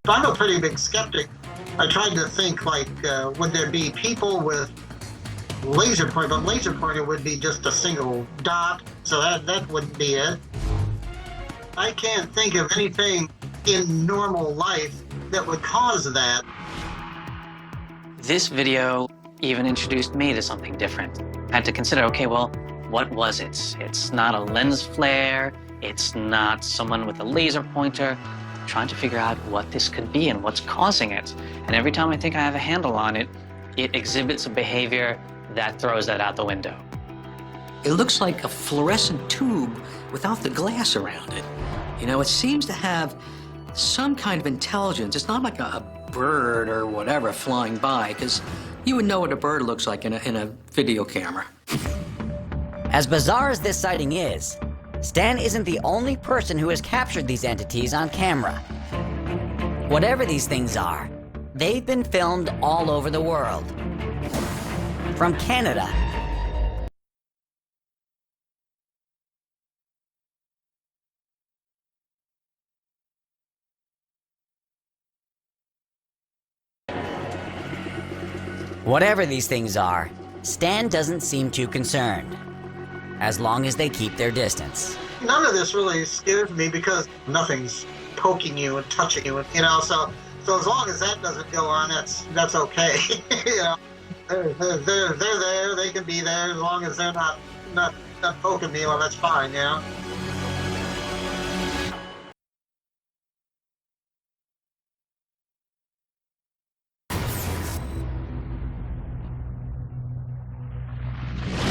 I'm a pretty big skeptic. I tried to think, like, would there be people with laser pointer, but laser pointer would be just a single dot, so that wouldn't be it. I can't think of anything in normal life that would cause that. This video even introduced me to something different. I had to consider, okay, well, what was it? It's not a lens flare, it's not someone with a laser pointer. Trying to figure out what this could be and what's causing it. And every time I think I have a handle on it, it exhibits a behavior that throws that out the window. It looks like a fluorescent tube without the glass around it. You know, it seems to have some kind of intelligence. It's not like a bird or whatever flying by, because you would know what a bird looks like in a video camera. As bizarre as this sighting is, Stan isn't the only person who has captured these entities on camera. Whatever these things are, they've been filmed all over the world. From Canada, whatever these things are, Stan doesn't seem too concerned, as long as they keep their distance. None of this really scares me because nothing's poking you and touching you, you know, so as long as that doesn't go on, that's okay. You know, they're there, they can be there, as long as they're not poking me, well, that's fine, you know.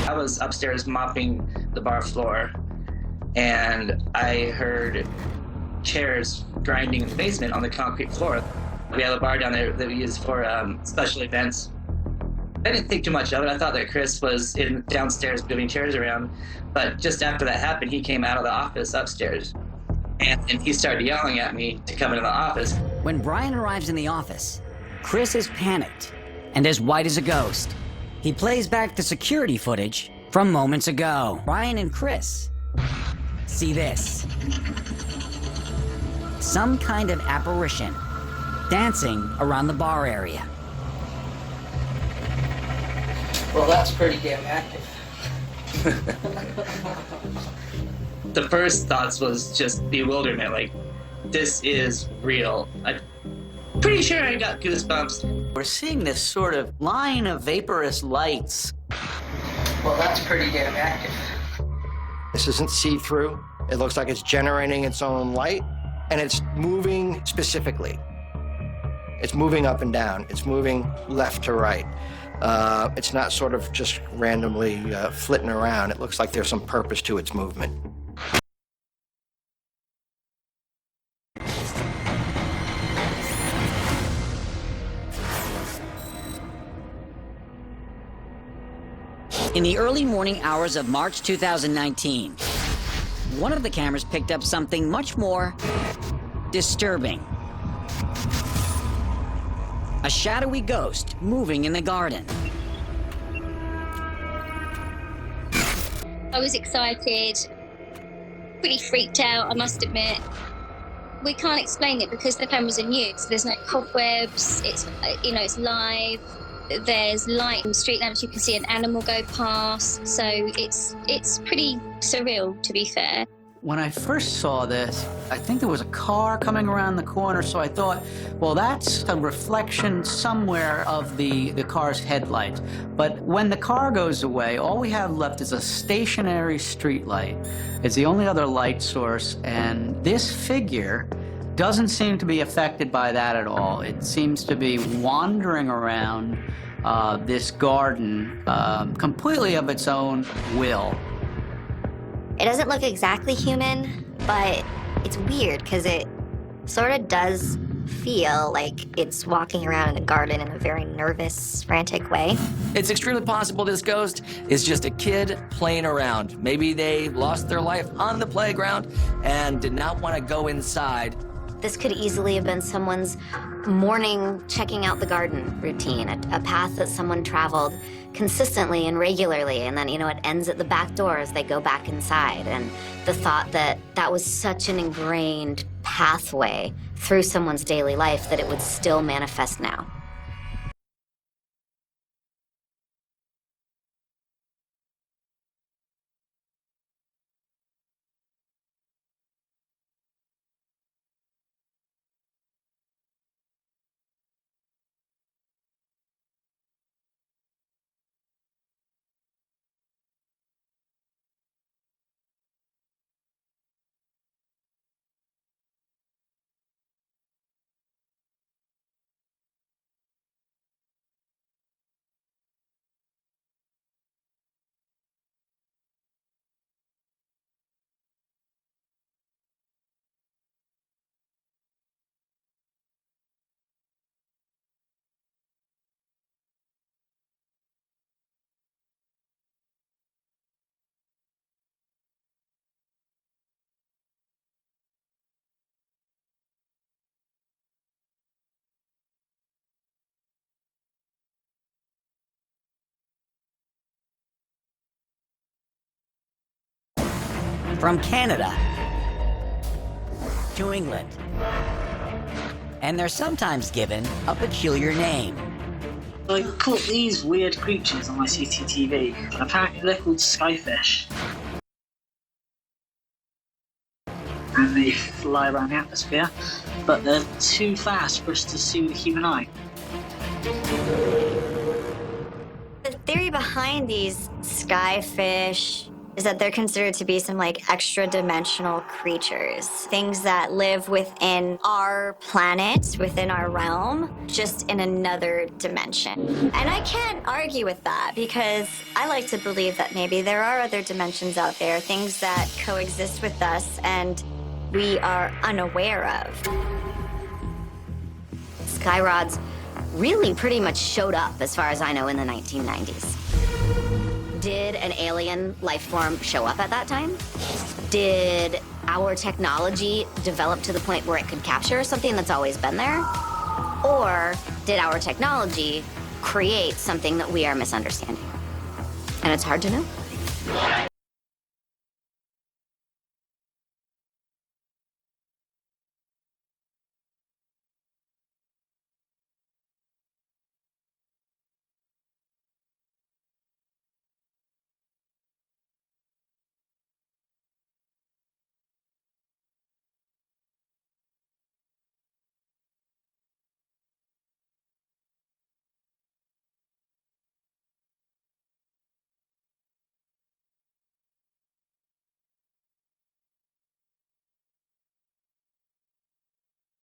I was upstairs mopping the bar floor, and I heard chairs grinding in the basement on the concrete floor. We have a bar down there that we use for special events. I didn't think too much of it. I thought that Chris was downstairs moving chairs around, but just after that happened, he came out of the office upstairs, and he started yelling at me to come into the office. When Brian arrives in the office, Chris is panicked and as white as a ghost. He plays back the security footage from moments ago. Brian and Chris see this. Some kind of apparition dancing around the bar area. Well, that's pretty damn active. The first thoughts was just bewilderment, like, this is real. I'm pretty sure I got goosebumps. We're seeing this sort of line of vaporous lights. Well, that's pretty damn active. This isn't see-through. It looks like it's generating its own light, and it's moving specifically. It's moving up and down. It's moving left to right. It's not sort of just randomly flitting around. It looks like there's some purpose to its movement. In the early morning hours of March 2019, one of the cameras picked up something much more disturbing. A shadowy ghost moving in the garden. I was excited, pretty freaked out, I must admit. We can't explain it because the cameras are new, so there's no cobwebs, it's, you know, it's live. There's light and street lamps, you can see an animal go past, so it's pretty surreal, to be fair. When I first saw this, I think there was a car coming around the corner, so I thought, well, that's a reflection somewhere of the car's headlights. But when the car goes away, all we have left is a stationary street light. It's the only other light source, and this figure doesn't seem to be affected by that at all. It seems to be wandering around this garden completely of its own will. It doesn't look exactly human, but it's weird because it sort of does feel like it's walking around in the garden in a very nervous, frantic way. It's extremely possible this ghost is just a kid playing around. Maybe they lost their life on the playground and did not want to go inside. This could easily have been someone's morning checking out the garden routine, a path that someone traveled, consistently and regularly, and then, it ends at the back door as they go back inside. And the thought that that was such an ingrained pathway through someone's daily life that it would still manifest now. From Canada to England. And they're sometimes given a peculiar name. I caught these weird creatures on my CCTV, and apparently they're called skyfish. And they fly around the atmosphere, but they're too fast for us to see with the human eye. The theory behind these skyfish is that they're considered to be some extra-dimensional creatures, things that live within our planet, within our realm, just in another dimension. And I can't argue with that, because I like to believe that maybe there are other dimensions out there, things that coexist with us and we are unaware of. Skyrods really pretty much showed up, as far as I know, in the 1990s. Did an alien life form show up at that time? Did our technology develop to the point where it could capture something that's always been there? Or did our technology create something that we are misunderstanding? And it's hard to know.